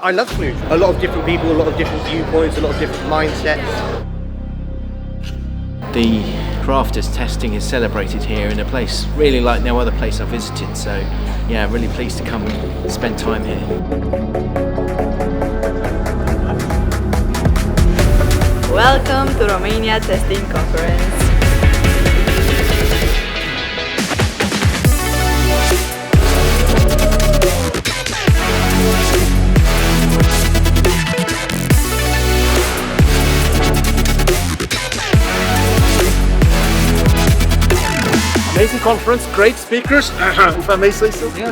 I love Cluj. A lot of different people, a lot of different viewpoints, a lot of different mindsets. The crafters testing is celebrated here in a place really like no other place I've visited, so yeah, really pleased to come and spend time here. Welcome to Romania Testing Conference. Amazing conference, great speakers, if I may say so. Yeah.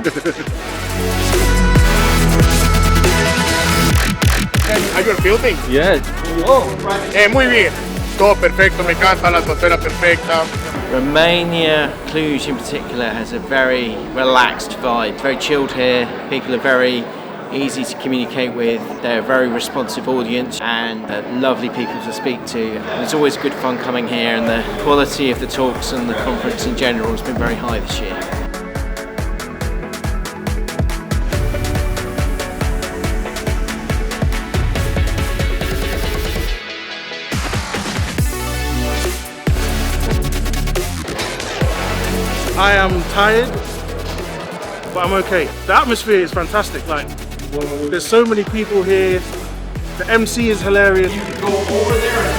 Are you filming? Yeah. Oh, muy bien. Todo perfecto, me encanta, la atmósfera perfecta. Romania, Cluj in particular, has a very relaxed vibe, very chilled here. People are very easy to communicate with, they're a very responsive audience and lovely people to speak to. And it's always good fun coming here, and the quality of the talks and the conference in general has been very high this year. I am tired, but I'm okay. The atmosphere is fantastic. Like, there's so many people here. The MC is hilarious. You can go over there and